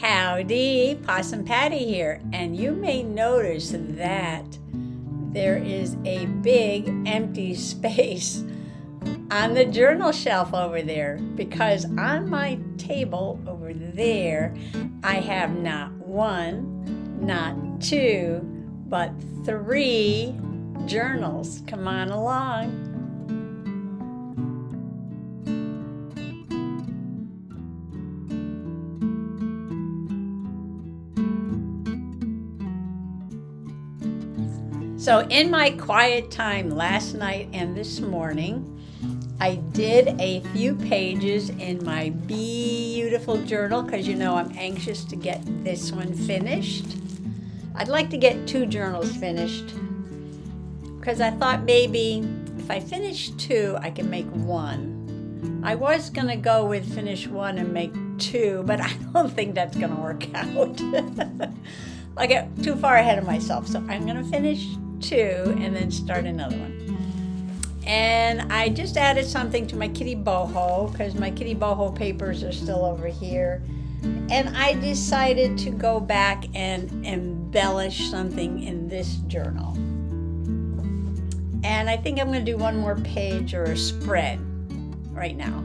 Howdy, Possum Patty here, and you may notice that there is a big empty space on the journal shelf over there because on my table over there I have not one, not two, but three journals. Come on along. So in my quiet time last night and this morning, I did a few pages in my beautiful journal because you know I'm anxious to get this one finished. I'd like to get 2 journals finished because I thought maybe if I finish 2, I can make 1. I was going to go with finish 1 and make 2, but I don't think that's going to work out. I get too far ahead of myself, so I'm going to finish 2 and then start another one. And I just added something to my kitty boho because my kitty boho papers are still over here. And I decided to go back and embellish something in this journal. And I think I'm going to do one more page or a spread right now.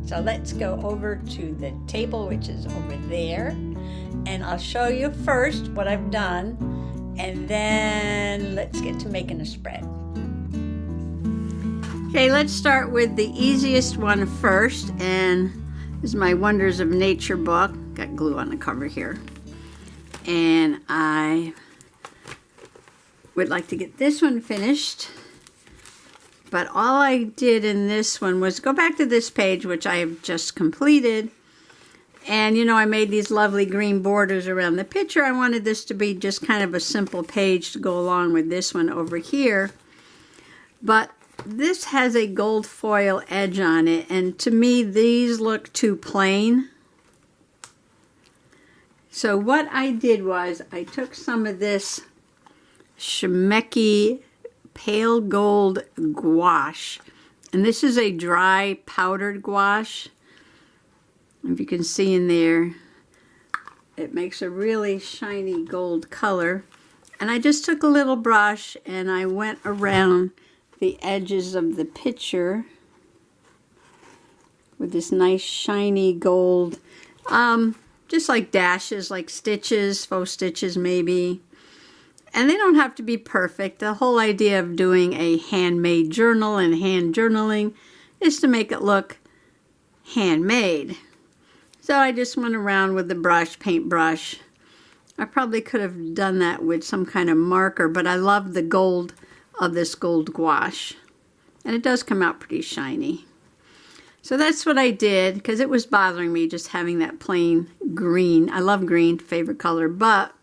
So let's go over to the table, which is over there. And I'll show you first what I've done. And then let's get to making a spread. Okay, let's start with the easiest one first. And this is my Wonders of Nature book. Got glue on the cover here. And I would like to get this one finished. But all I did in this one was go back to this page, which I have just completed. And, you know, I made these lovely green borders around the picture. I wanted this to be just kind of a simple page to go along with this one over here. But this has a gold foil edge on it. And to me, these look too plain. So what I did was I took some of this Shimeki pale gold gouache. And this is a dry powdered gouache. If you can see in there, it makes a really shiny gold color. And I just took a little brush and I went around the edges of the picture with this nice shiny gold, just like dashes, like stitches, faux stitches maybe. And they don't have to be perfect. The whole idea of doing a handmade journal and hand journaling is to make it look handmade. So I just went around with the brush, paintbrush. I probably could have done that with some kind of marker, but I love the gold of this gold gouache. And it does come out pretty shiny. So that's what I did, because it was bothering me just having that plain green. I love green, favorite color, but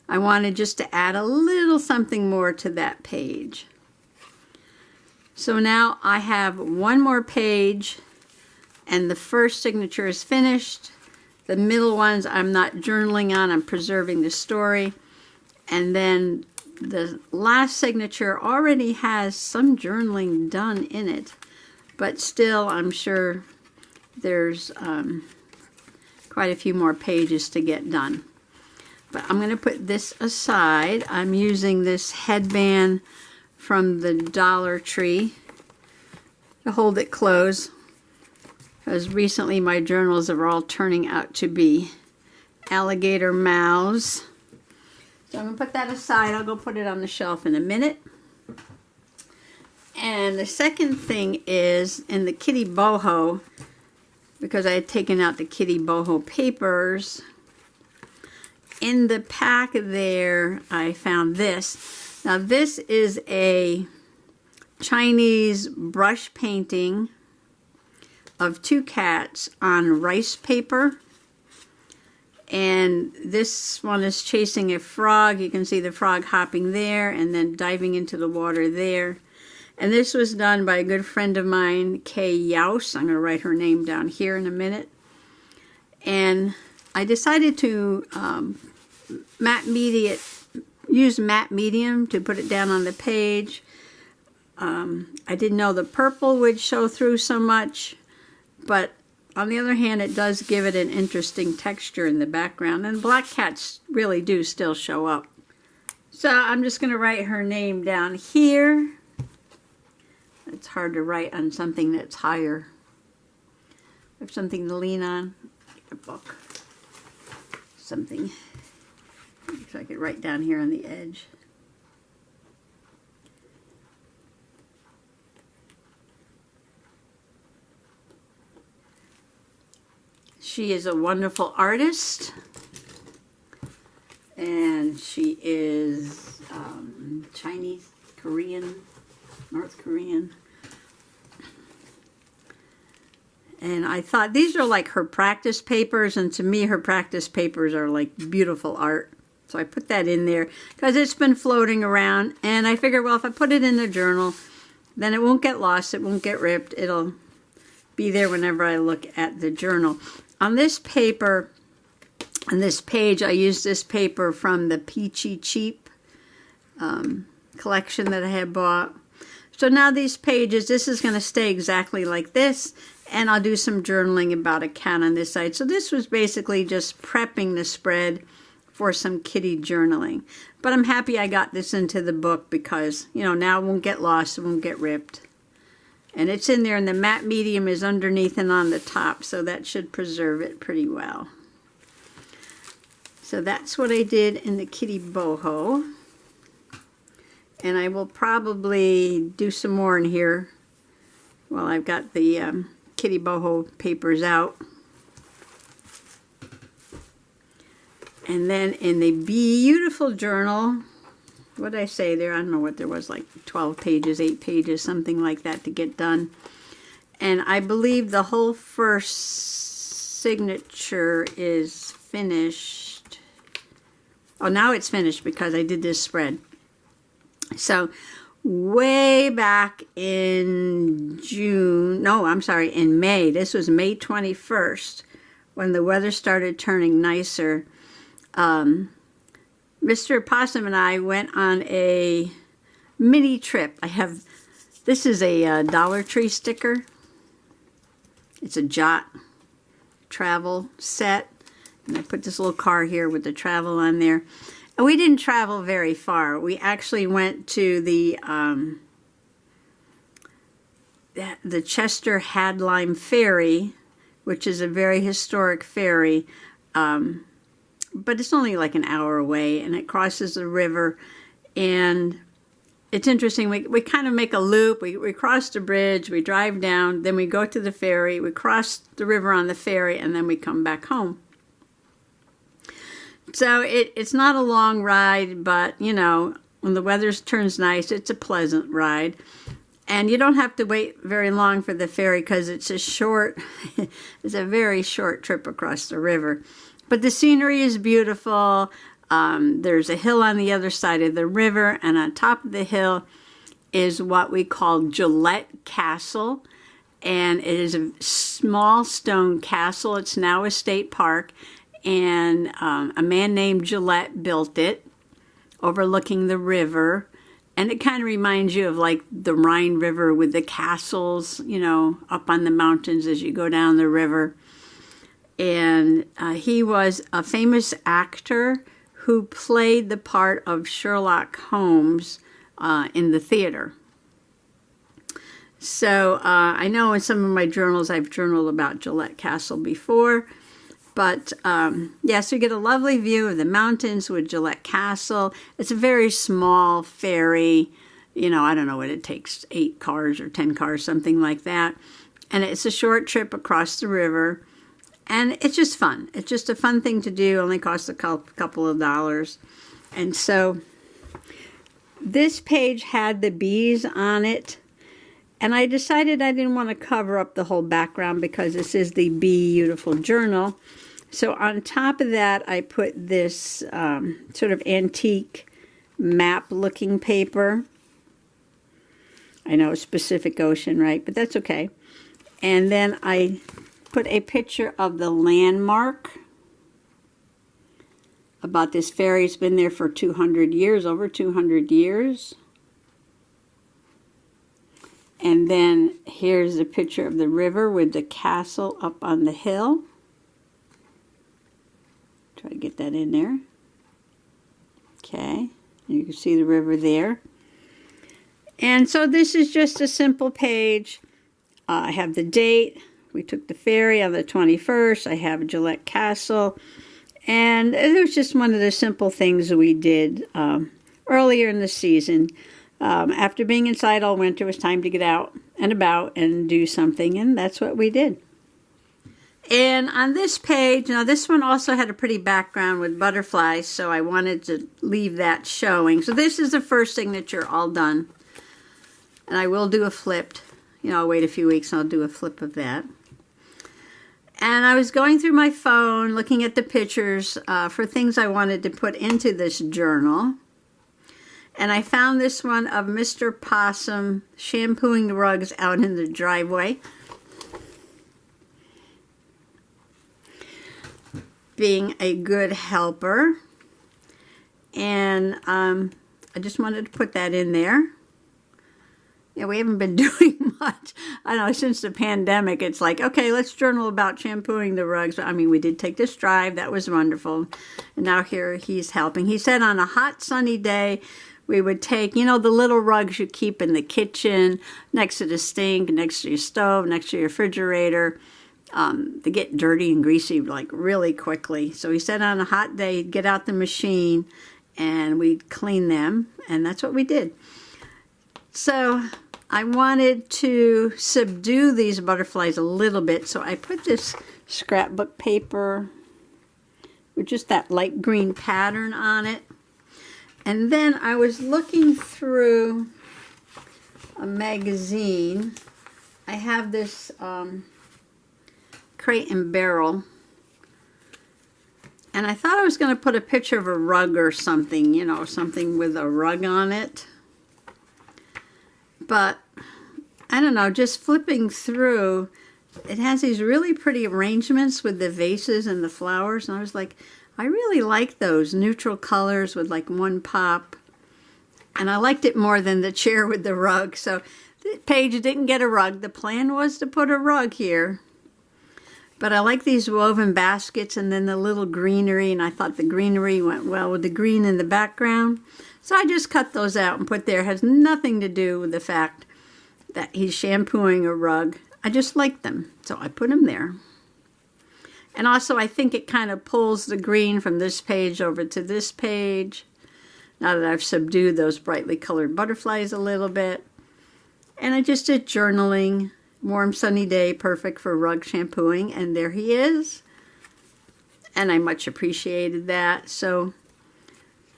I wanted just to add a little something more to that page. So now I have one more page. And the first signature is finished. The middle ones I'm not journaling on. I'm preserving the story. And then the last signature already has some journaling done in it. But still, I'm sure there's quite a few more pages to get done. But I'm going to put this aside. I'm using this headband from the Dollar Tree to hold it closed. Because recently my journals are all turning out to be alligator mouths. So I'm going to put that aside. I'll go put it on the shelf in a minute. And the second thing is in the kitty boho, because I had taken out the kitty boho papers, in the pack there I found this. Now this is a Chinese brush painting of 2 cats on rice paper, and this one is chasing a frog. You can see the frog hopping there and then diving into the water there. And this was done by a good friend of mine, Kay Yaus. I'm going to write her name down here in a minute. And I decided to use matte medium to put it down on the page. I didn't know the purple would show through so much, but on the other hand, it does give it an interesting texture in the background, and black cats really do still show up. So I'm just going to write her name down here. It's hard to write on something that's higher. I have something to lean on. A book. Something. So I could write down here on the edge. She is a wonderful artist, and she is Chinese, Korean, North Korean. And I thought these are like her practice papers, and to me her practice papers are like beautiful art. So I put that in there because it's been floating around, and I figured, well, if I put it in the journal, then it won't get lost, it won't get ripped, it'll be there whenever I look at the journal. On this paper, on this page, I used this paper from the Peachy Cheap collection that I had bought. So now these pages, this is going to stay exactly like this, and I'll do some journaling about a cat on this side. So this was basically just prepping the spread for some kitty journaling. But I'm happy I got this into the book because, you know, now it won't get lost, it won't get ripped. And it's in there, and the matte medium is underneath and on the top, so that should preserve it pretty well. So that's what I did in the kitty boho. And I will probably do some more in here while I've got the kitty boho papers out. And then in the beautiful journal, what did I say there? I don't know what there was, like 12 pages, 8 pages, something like that to get done. And I believe the whole first signature is finished. Oh, now it's finished because I did this spread. So way back in June, no, I'm sorry, in May, this was May 21st, when the weather started turning nicer, Mr. Possum and I went on a mini trip. This is a Dollar Tree sticker. It's a Jot travel set. And I put this little car here with the travel on there. And we didn't travel very far. We actually went to the Chester Hadlyme Ferry, which is a very historic ferry. But it's only like an hour away, and it crosses the river, and it's interesting. We kind of make a loop. We cross the bridge, we drive down, then we go to the ferry, we cross the river on the ferry, and then we come back home. So it's not a long ride, but, you know, when the weather turns nice, it's a pleasant ride. And you don't have to wait very long for the ferry because it's it's a very short trip across the river. But the scenery is beautiful. There's a hill on the other side of the river, and on top of the hill is what we call Gillette Castle. And it is a small stone castle. It's now a state park, and a man named Gillette built it, overlooking the river. And it kind of reminds you of like the Rhine River with the castles, you know, up on the mountains as you go down the river. And he was a famous actor who played the part of Sherlock Holmes in the theater. So I know in some of my journals I've journaled about Gillette Castle before. But yeah, so you get a lovely view of the mountains with Gillette Castle. It's a very small ferry. You know, I don't know what it takes, 8 cars or 10 cars, something like that. And it's a short trip across the river. And it's just fun. It's just a fun thing to do. Only costs a couple of dollars. And so this page had the bees on it. And I decided I didn't want to cover up the whole background because this is the Beautiful Journal. So on top of that, I put this sort of antique map-looking paper. I know it's Pacific Ocean, right? But that's okay. And then I put a picture of the landmark about this ferry. It's been there for 200 years, over 200 years. And then here's a picture of the river with the castle up on the hill. Try to get that in there. Okay, and you can see the river there. And so this is just a simple page. I have the date. We took the ferry on the 21st. I have Gillette Castle. And it was just one of the simple things we did earlier in the season. After being inside all winter, it was time to get out and about and do something, and that's what we did. And on this page, now this one also had a pretty background with butterflies, so I wanted to leave that showing. So this is the first signature all done. And I will do a flipped. I'll wait a few weeks and I'll do a flip of that. And I was going through my phone, looking at the pictures for things I wanted to put into this journal. And I found this one of Mr. Possum shampooing the rugs out in the driveway. Being a good helper. And I just wanted to put that in there. Yeah, we haven't been doing much. I don't know, since the pandemic, it's like, okay, let's journal about shampooing the rugs. I mean, we did take this drive. That was wonderful. And now here he's helping. He said on a hot, sunny day, we would take, the little rugs you keep in the kitchen, next to the sink, next to your stove, next to your refrigerator. They get dirty and greasy, like, really quickly. So he said on a hot day, he'd get out the machine, and we'd clean them. And that's what we did. So I wanted to subdue these butterflies a little bit, so I put this scrapbook paper with just that light green pattern on it. And then I was looking through a magazine. I have this Crate and Barrel. And I thought I was going to put a picture of a rug or something, something with a rug on it. But, I don't know, just flipping through, it has these really pretty arrangements with the vases and the flowers. And I was like, I really like those neutral colors with like one pop. And I liked it more than the chair with the rug. So, the page didn't get a rug. The plan was to put a rug here. But I like these woven baskets and then the little greenery. And I thought the greenery went well with the green in the background. So I just cut those out and put there. It has nothing to do with the fact that he's shampooing a rug. I just like them, so I put them there. And also I think it kind of pulls the green from this page over to this page. Now that I've subdued those brightly colored butterflies a little bit. And I just did journaling. Warm sunny day, perfect for rug shampooing. And there he is. And I much appreciated that. So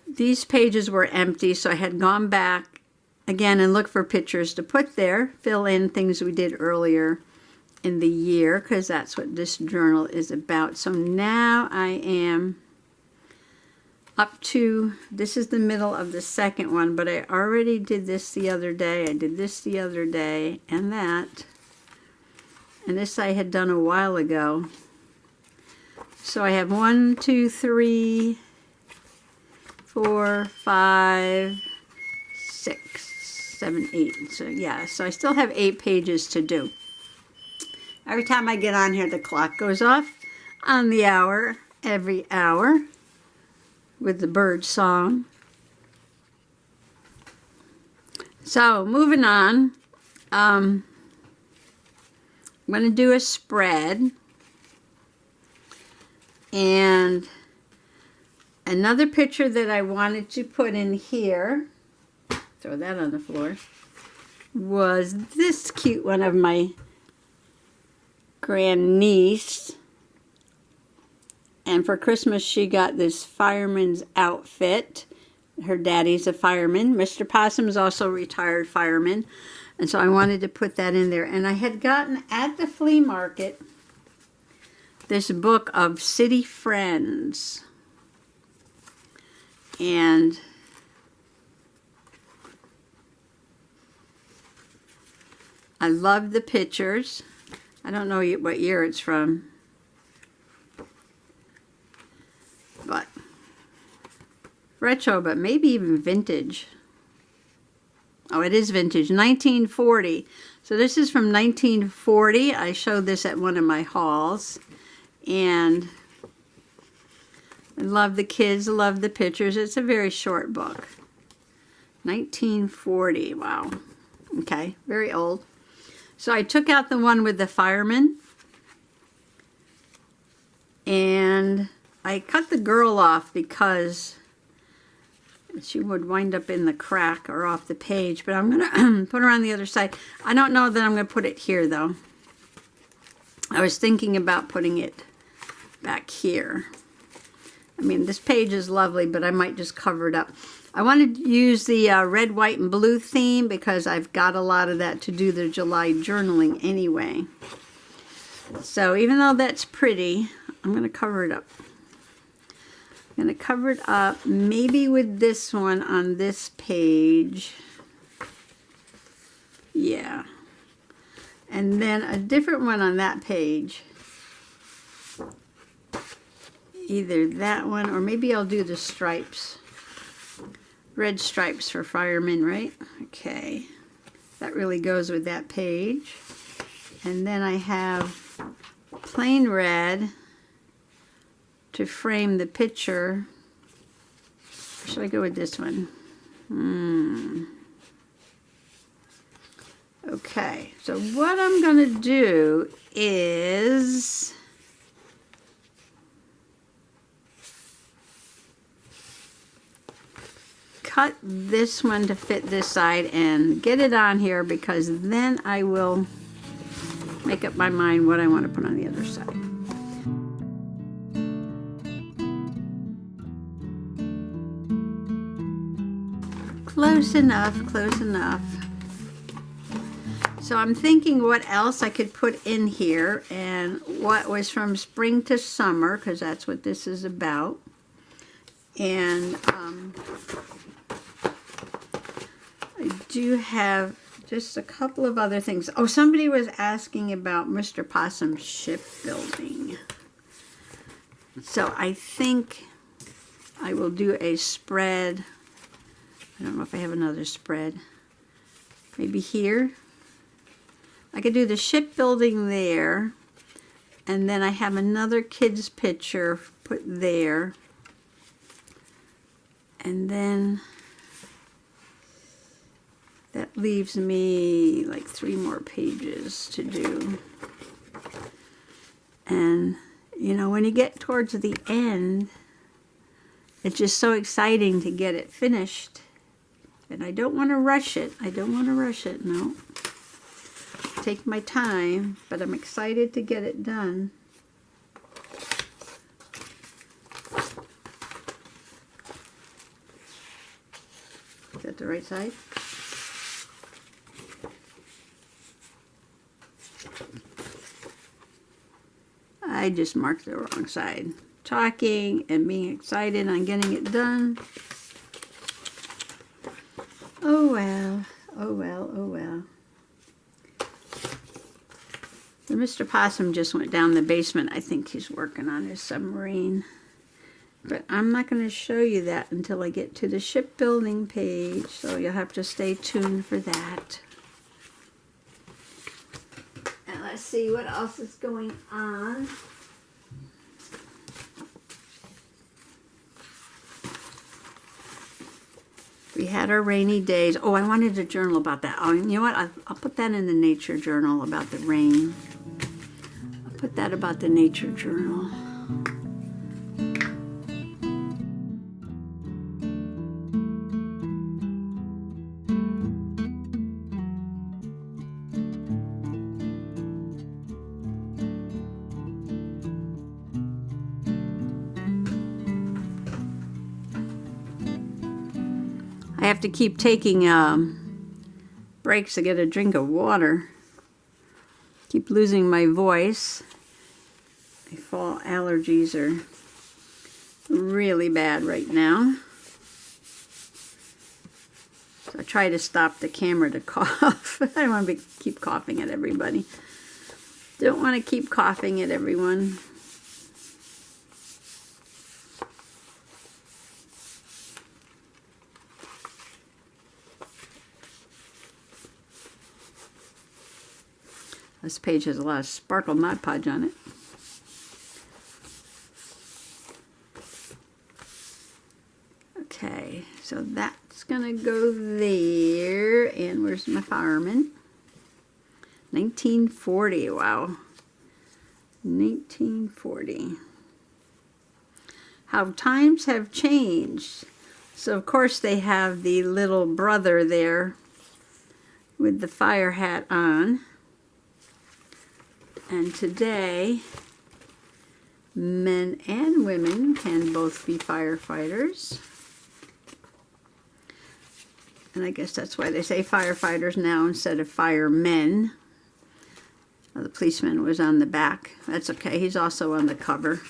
these pages were empty, so I had gone back again and looked for pictures to put there, fill in things we did earlier in the year, because that's what this journal is about. So now I am up to, this is the middle of the second one, but I already did this the other day. I did this the other day, and that. And this I had done a while ago. So I have 1, 2, 3, 4, 5, 6, 7, 8. So yeah, so I still have 8 pages to do. Every time I get on here, the clock goes off on the hour, every hour, with the bird song. So moving on, I'm going to do a spread. And another picture that I wanted to put in here, throw that on the floor, was this cute one of my grandniece. And for Christmas she got this fireman's outfit. Her daddy's a fireman. Mr. Possum's also a retired fireman. And so I wanted to put that in there. And I had gotten at the flea market this book of city friends. And I love the pictures. I don't know what year it's from, but retro, but maybe even vintage. Oh, it is vintage, 1940. So this is from 1940. I showed this at one of my hauls. And I love the kids, love the pictures. It's a very short book. 1940, wow. Okay, very old. So I took out the one with the fireman. And I cut the girl off because she would wind up in the crack or off the page, but I'm going to put her on the other side. I don't know that I'm going to put it here, though. I was thinking about putting it back here. I mean, this page is lovely, but I might just cover it up. I wanted to use the red, white, and blue theme because I've got a lot of that to do the July journaling anyway. So even though that's pretty, I'm going to cover it up. I'm going to cover it up maybe with this one on this page. Yeah. And then a different one on that page. Either that one or maybe I'll do the stripes. Red stripes for firemen, right? Okay. That really goes with that page. And then I have plain red to frame the picture. Or should I go with this one? Okay, so what I'm going to do is cut this one to fit this side and get it on here, because then I will make up my mind what I want to put on the other side. Close enough, close enough. So I'm thinking what else I could put in here, and what was from spring to summer, because that's what this is about. And I do have just a couple of other things. Oh, somebody was asking about Mr. Possum's shipbuilding. So I think I will do a spread. I don't know if I have another spread. Maybe here. I could do the shipbuilding there. And then I have another kid's picture put there. And then that leaves me like 3 more pages to do. And, you know, when you get towards the end, it's just so exciting to get it finished. And I don't want to rush it. I don't want to rush it, no. Take my time, but I'm excited to get it done. Is that the right side? I just marked the wrong side. Talking and being excited on getting it done. Oh well, oh well, oh well. So Mr. Possum just went down the basement. I think he's working on his submarine. But I'm not going to show you that until I get to the shipbuilding page. So you'll have to stay tuned for that. And let's see what else is going on. We had our rainy days. Oh, I wanted to journal about that. Oh, you know what? I'll put that in the nature journal about the rain. I'll put that about the nature journal. I have to keep taking breaks to get a drink of water. Keep losing my voice. My fall allergies are really bad right now. So I try to stop the camera to cough. I don't want to keep coughing at everybody. Don't want to keep coughing at everyone. This page has a lot of sparkle Mod Podge on it. Okay, so that's gonna go there. And where's my fireman? 1940, wow. 1940. How times have changed. So of course they have the little brother there with the fire hat on. And today, men and women can both be firefighters. And I guess that's why they say firefighters now instead of firemen. The policeman was on the back. That's okay. He's also on the cover.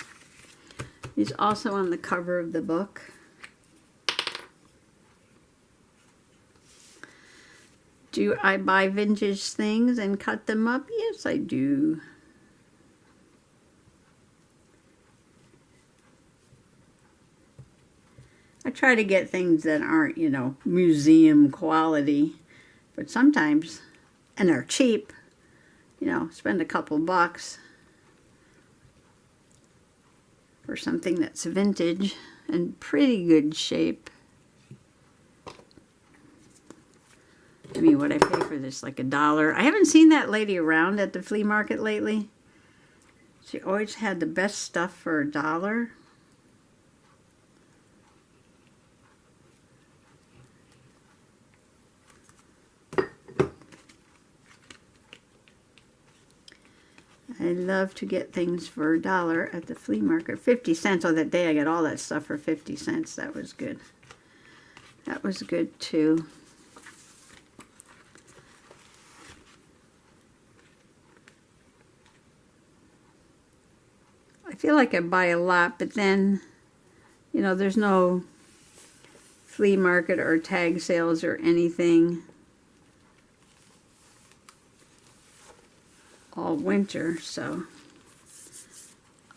He's also on the cover of the book. Do I buy vintage things and cut them up? Yes, I do. I try to get things that aren't, you know, museum quality, but sometimes, and they're cheap, you know, spend a couple bucks for something that's vintage and pretty good shape. I mean, what I pay for this, like $1. I haven't seen that lady around at the flea market lately. She always had the best stuff for $1. I love to get things for $1 at the flea market. 50 cents. Oh, that day I got all that stuff for 50 cents. That was good. That was good too. I feel like I buy a lot, but then, you know, there's no flea market or tag sales or anything all winter, so.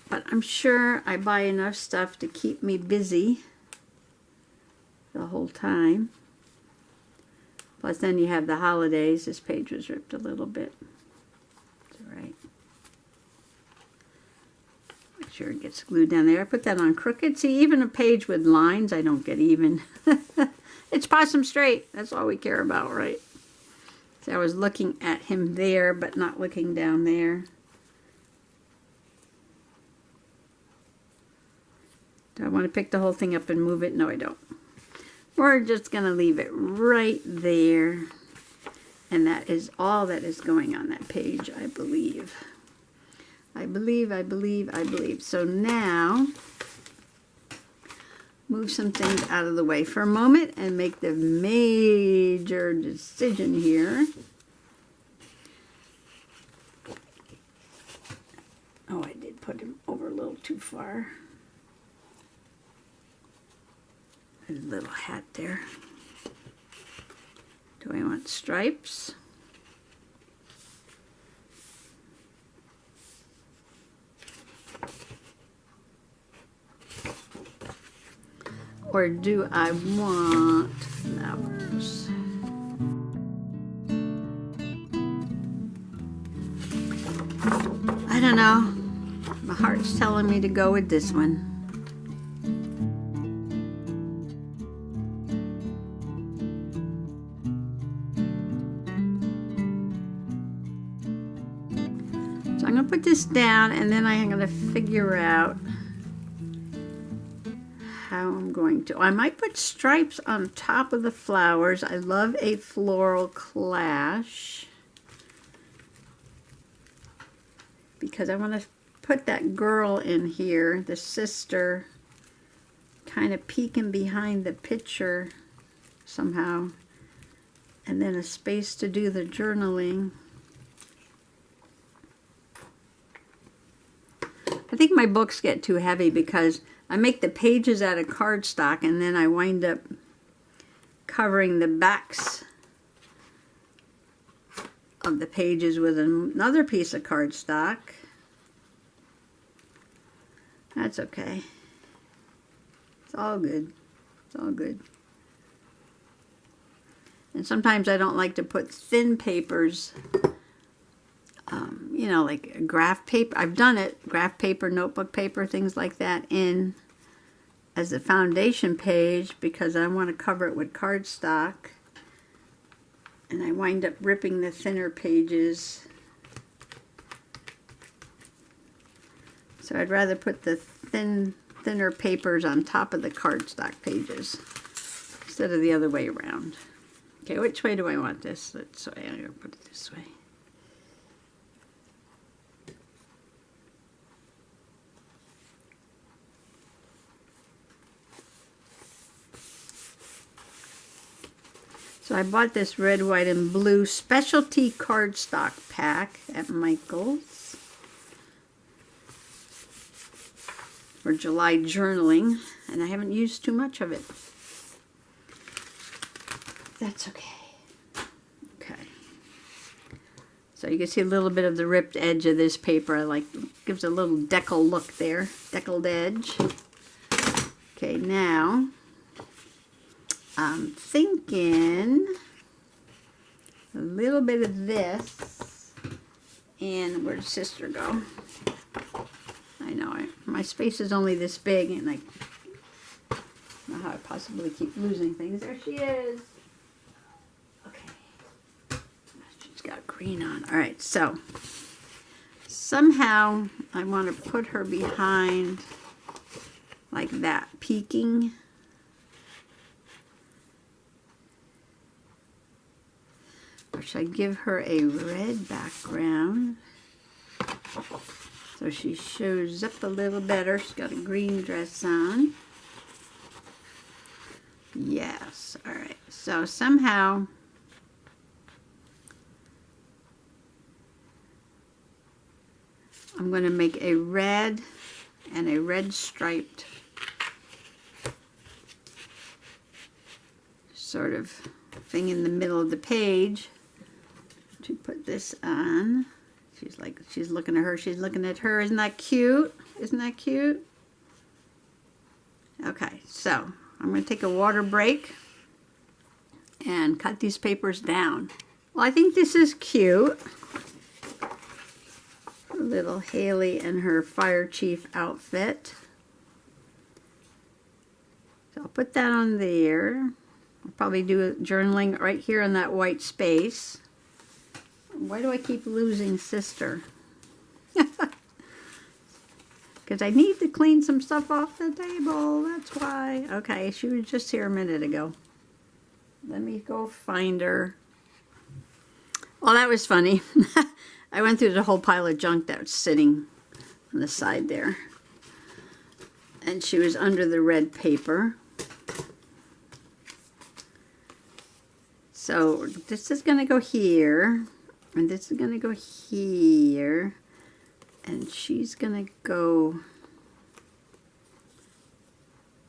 But I'm sure I buy enough stuff to keep me busy the whole time. Plus then you have the holidays. This page was ripped a little bit. It's all right. Make sure it gets glued down there. I put that on crooked. See, even a page with lines, I don't get even. It's possum straight. That's all we care about, right? See, I was looking at him there, but not looking down there. Do I want to pick the whole thing up and move it? No, I don't. We're just going to leave it right there. And that is all that is going on that page, I believe. I believe. So now, move some things out of the way for a moment and make the major decision here. Oh, I did put him over a little too far. There's a little hat there. Do I want stripes? Or do I want flowers? I don't know. My heart's telling me to go with this one. So I'm going to put this down and then I'm going to figure out how I'm going to. I might put stripes on top of the flowers. I love a floral clash because I want to put that girl in here, the sister, kind of peeking behind the picture somehow, and then a space to do the journaling. I think my books get too heavy because I make the pages out of cardstock and then I wind up covering the backs of the pages with another piece of cardstock. That's okay. It's all good. It's all good. And sometimes I don't like to put thin papers you know, like graph paper. I've done it, graph paper, notebook paper, things like that, in as a foundation page because I want to cover it with cardstock. And I wind up ripping the thinner pages. So I'd rather put the thinner papers on top of the cardstock pages instead of the other way around. Okay, which way do I want this? I'm going to put it this way. So I bought this red, white, and blue specialty cardstock pack at Michael's for July journaling, and I haven't used too much of it. That's okay. Okay. So you can see a little bit of the ripped edge of this paper. I like, gives a little decal look there, deckled edge. Okay, now I'm thinking a little bit of this, and where'd sister go? I know, my space is only this big, and I don't know how I possibly keep losing things. There she is. Okay, she's got green on. All right, so somehow I want to put her behind like that, peeking. Or should I give her a red background so she shows up a little better? She's got a green dress on. Yes, all right. So somehow I'm going to make a red and a red striped sort of thing in the middle of the page. To put this on. She's looking at her, she's looking at her. Isn't that cute? Isn't that cute? Okay, so I'm going to take a water break and cut these papers down. Well, I think this is cute. Little Haley in her fire chief outfit. So I'll put that on there. I'll probably do journaling right here in that white space. Why do I keep losing sister? Because I need to clean some stuff off the table. That's why. Okay, she was just here a minute ago. Let me go find her. Well, that was funny. I went through the whole pile of junk that was sitting on the side there. And she was under the red paper. So this is going to go here. And this is going to go here, and she's going to go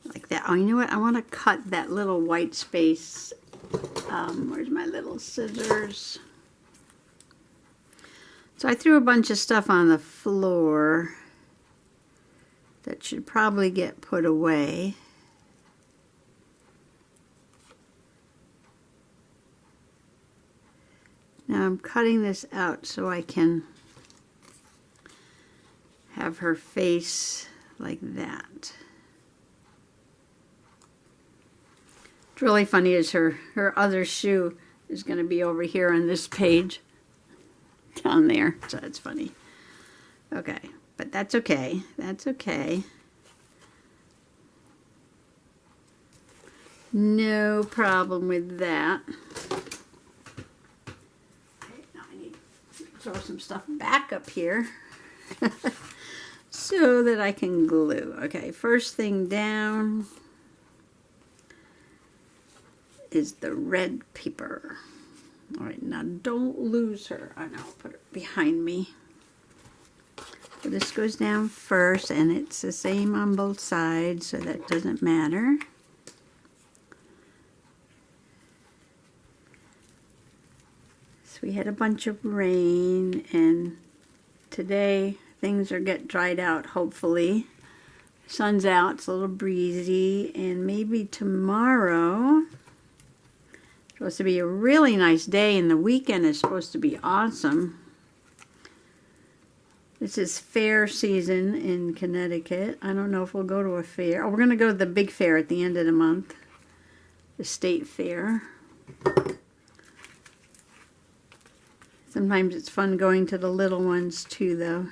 like that. Oh, you know what? I want to cut that little white space. Where's my little scissors? So I threw a bunch of stuff on the floor that should probably get put away. Now I'm cutting this out so I can have her face like that. What's really funny is her other shoe is going to be over here on this page down there. So that's funny. Okay, but that's okay. That's okay. No problem with that. Throw some stuff back up here so that I can glue. Okay, first thing down is the red paper. All right, now don't lose her. I know, put it behind me. So this goes down first, and it's the same on both sides, so that doesn't matter. We had a bunch of rain, and today things are getting dried out, hopefully. Sun's out, it's a little breezy, and maybe tomorrow it's supposed to be a really nice day, and the weekend is supposed to be awesome. This is fair season in Connecticut. I don't know if we'll go to a fair. Oh, we're going to go to the big fair at the end of the month. The state fair. Sometimes it's fun going to the little ones too, though.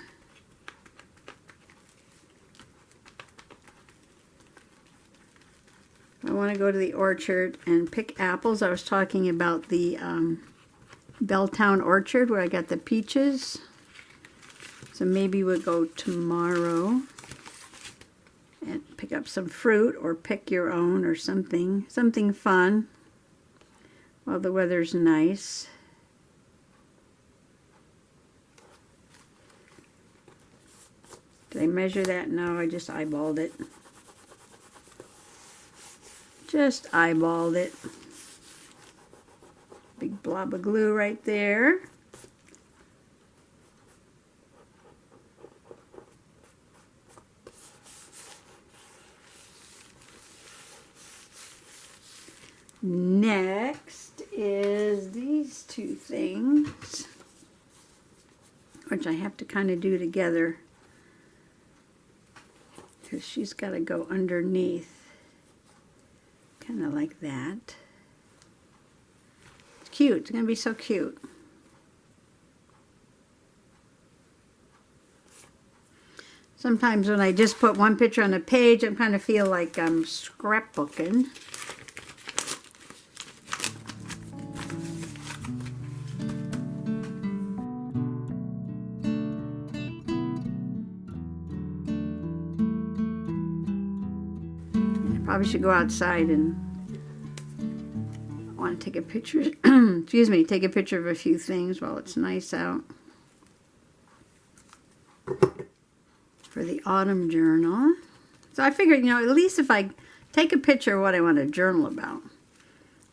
I want to go to the orchard and pick apples. I was talking about the Belltown Orchard where I got the peaches. So maybe we'll go tomorrow and pick up some fruit or pick your own or something fun while the weather's nice. Did I measure that? No, I just eyeballed it. Just eyeballed it. Big blob of glue right there. Next is these two things, which I have to kind of do together because she's got to go underneath, kind of like that. It's cute. It's going to be so cute. Sometimes when I just put one picture on a page, I kind of feel like I'm scrapbooking. Probably should go outside and I want to take a picture, excuse me, take a picture of a few things while it's nice out for the autumn journal. So I figured, you know, at least if I take a picture of what I want to journal about,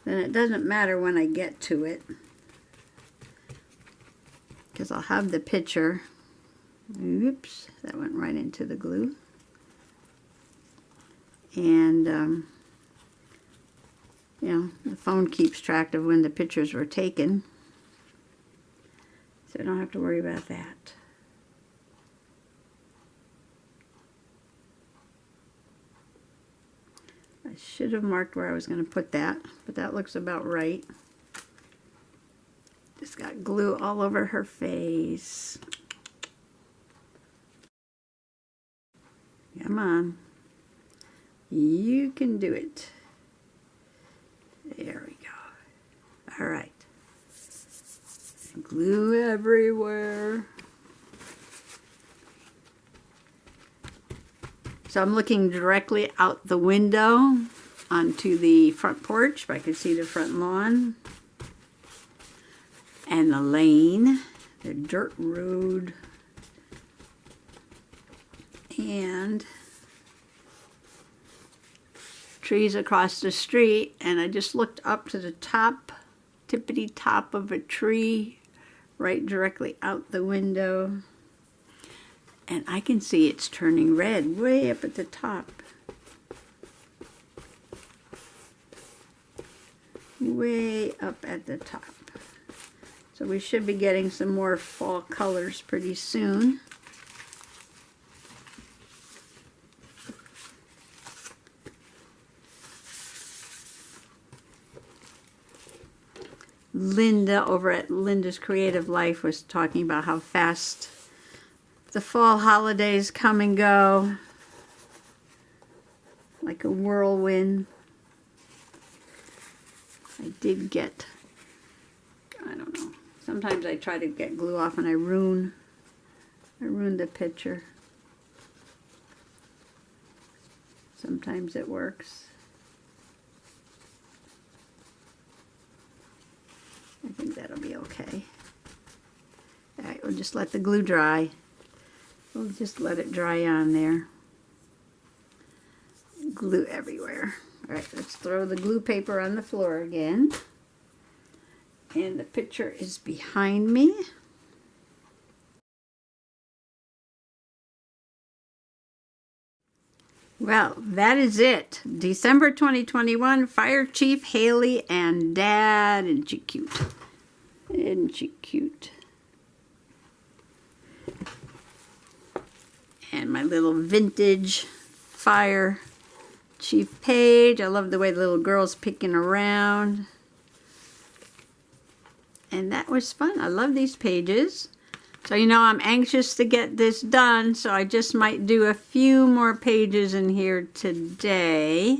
then it doesn't matter when I get to it, because I'll have the picture. Oops, that went right into the glue. And, you know, the phone keeps track of when the pictures were taken. So I don't have to worry about that. I should have marked where I was going to put that, but that looks about right. Just got glue all over her face. Come on. You can do it. There we go. All right. Glue everywhere. So I'm looking directly out the window onto the front porch. I can see the front lawn and the lane, the dirt road, and trees across the street. And I just looked up to the top, tippity top of a tree right directly out the window, and I can see it's turning red way up at the top. Way up at the top. So we should be getting some more fall colors pretty soon. Linda over at Linda's Creative Life was talking about how fast the fall holidays come and go, like a whirlwind. I did get, I don't know, sometimes I try to get glue off and I ruin the picture. Sometimes it works. I think that'll be okay. All right, we'll just let the glue dry. We'll just let it dry on there. Glue everywhere. All right, let's throw the glue paper on the floor again. And the picture is behind me. Well, that is it. December 2021, Fire Chief Haley and Dad. Isn't she cute? Isn't she cute? And my little vintage fire chief page. I love the way the little girl's picking around. And that was fun. I love these pages. So you know I'm anxious to get this done, so I just might do a few more pages in here today.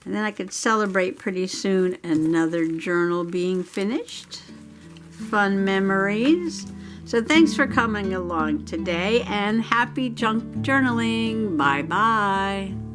And then I could celebrate pretty soon another journal being finished. Fun memories. So thanks for coming along today, and happy junk journaling. Bye-bye.